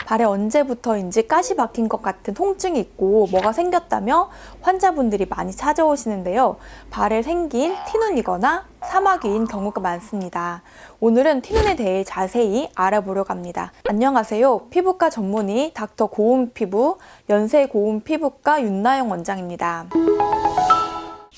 발에 언제부터인지 가시 박힌 것 같은 통증이 있고 뭐가 생겼다며 환자분들이 많이 찾아오시는데요. 발에 생긴 티눈이거나 사마귀인 경우가 많습니다. 오늘은 티눈에 대해 자세히 알아보려고 합니다. 안녕하세요. 피부과 전문의 닥터 고운 피부 연세고운 피부과 윤나영 원장입니다.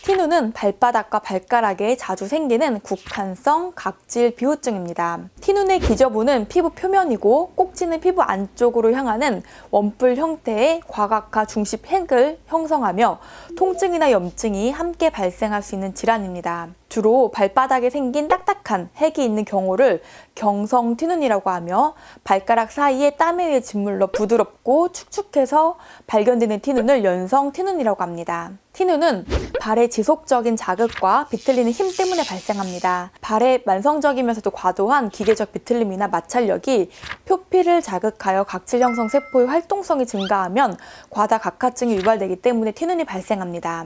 티눈은 발바닥과 발가락에 자주 생기는 국한성 각질 비후증입니다. 티눈의 기저부는 피부 표면이고 꼭지는 피부 안쪽으로 향하는 원뿔 형태의 과각화 중심 핵을 형성하며 통증이나 염증이 함께 발생할 수 있는 질환입니다. 주로 발바닥에 생긴 딱딱한 핵이 있는 경우를 경성 티눈이라고 하며 발가락 사이에 땀에 의해 짓물러 부드럽고 축축해서 발견되는 티눈을 연성 티눈이라고 합니다. 티눈은 발의 지속적인 자극과 비틀리는 힘 때문에 발생합니다. 발의 만성적이면서도 과도한 기계적 비틀림이나 마찰력이 표피를 자극하여 각질 형성 세포의 활동성이 증가하면 과다 각화증이 유발되기 때문에 티눈이 발생합니다.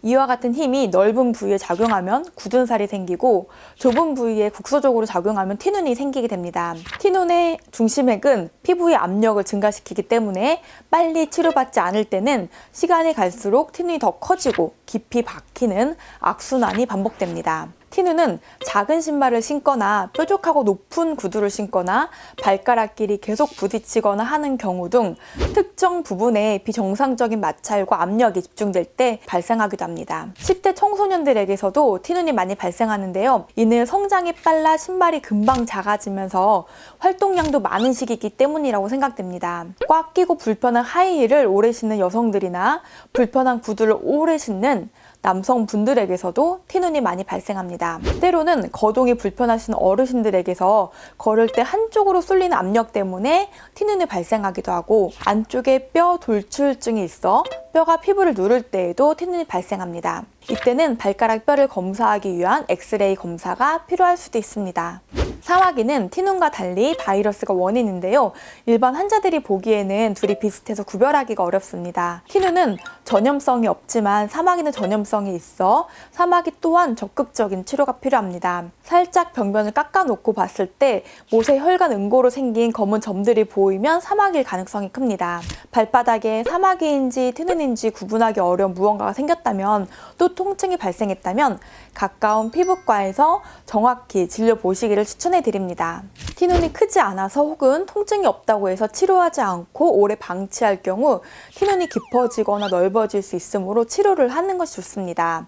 이와 같은 힘이 넓은 부위에 작용하면 굳은 살이 생기고 좁은 부위에 국소적으로 작용하면 티눈이 생기게 됩니다. 티눈의 중심핵은 피부의 압력을 증가시키기 때문에 빨리 치료받지 않을 때는 시간이 갈수록 티눈이 더 커지고 깊이 박히는 악순환이 반복됩니다. 티눈은 작은 신발을 신거나 뾰족하고 높은 구두를 신거나 발가락끼리 계속 부딪히거나 하는 경우 등 특정 부분에 비정상적인 마찰과 압력이 집중될 때 발생하기도 합니다. 10대 청소년들에게서도 티눈이 많이 발생하는데요. 이는 성장이 빨라 신발이 금방 작아지면서 활동량도 많은 시기이기 때문이라고 생각됩니다. 꽉 끼고 불편한 하이힐을 오래 신는 여성들이나 불편한 구두를 오래 신는 남성분들에게서도 티눈이 많이 발생합니다. 때로는 거동이 불편하신 어르신들에게서 걸을 때 한쪽으로 쏠리는 압력 때문에 티눈이 발생하기도 하고 안쪽에 뼈 돌출증이 있어 뼈가 피부를 누를 때에도 티눈이 발생합니다. 이때는 발가락 뼈를 검사하기 위한 엑스레이 검사가 필요할 수도 있습니다. 사마귀는 티눈과 달리 바이러스가 원인인데요. 일반 환자들이 보기에는 둘이 비슷해서 구별하기가 어렵습니다. 티눈은 전염성이 없지만 사마귀는 전염성이 있어 사마귀 또한 적극적인 치료가 필요합니다. 살짝 병변을 깎아놓고 봤을 때 못에 혈관 응고로 생긴 검은 점들이 보이면 사마귀일 가능성이 큽니다. 발바닥에 사마귀인지 티눈인지 구분하기 어려운 무언가가 생겼다면 또 통증이 발생했다면 가까운 피부과에서 정확히 진료보시기를 추천해드립니다. 티눈이 크지 않아서 혹은 통증이 없다고 해서 치료하지 않고 오래 방치할 경우 티눈이 깊어지거나 넓어질 수 있으므로 치료를 하는 것이 좋습니다.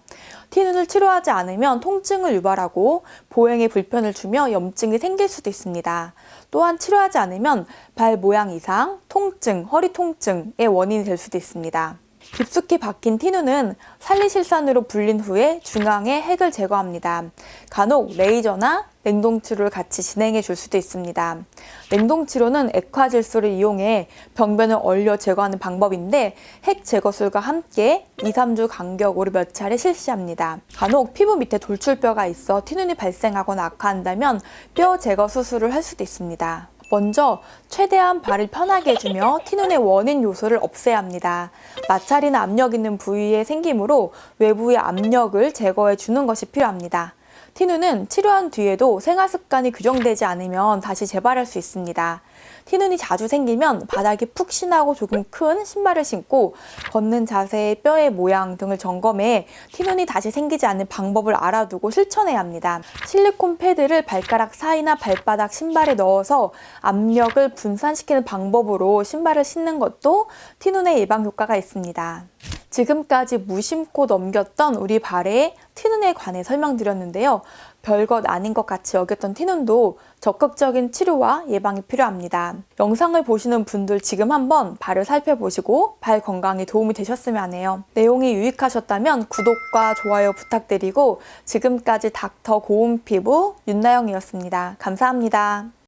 티눈을 치료하지 않으면 통증을 유발하고 보행에 불편을 주며 염증이 생길 수도 있습니다. 또한 치료하지 않으면 발 모양 이상, 통증, 허리 통증의 원인이 될 수도 있습니다. 깊숙이 박힌 티눈은 살리실산으로 불린 후에 중앙에 핵을 제거합니다. 간혹 레이저나 냉동치료를 같이 진행해 줄 수도 있습니다. 냉동치료는 액화질소를 이용해 병변을 얼려 제거하는 방법인데 핵 제거술과 함께 2-3주 간격으로 몇 차례 실시합니다. 간혹 피부 밑에 돌출뼈가 있어 티눈이 발생하거나 악화한다면 뼈 제거 수술을 할 수도 있습니다. 먼저 최대한 발을 편하게 해주며 티눈의 원인 요소를 없애야 합니다. 마찰이나 압력 있는 부위에 생기므로 외부의 압력을 제거해 주는 것이 필요합니다. 티눈은 치료한 뒤에도 생활습관이 규정되지 않으면 다시 재발할 수 있습니다. 티눈이 자주 생기면 바닥이 푹신하고 조금 큰 신발을 신고 걷는 자세, 뼈의 모양 등을 점검해 티눈이 다시 생기지 않는 방법을 알아두고 실천해야 합니다. 실리콘 패드를 발가락 사이나 발바닥 신발에 넣어서 압력을 분산시키는 방법으로 신발을 신는 것도 티눈의 예방 효과가 있습니다. 지금까지 무심코 넘겼던 우리 발의 티눈에 관해 설명드렸는데요. 별것 아닌 것 같이 여겼던 티눈도 적극적인 치료와 예방이 필요합니다. 영상을 보시는 분들 지금 한번 발을 살펴보시고 발 건강에 도움이 되셨으면 하네요. 내용이 유익하셨다면 구독과 좋아요 부탁드리고 지금까지 닥터 고운 피부 윤나영이었습니다. 감사합니다.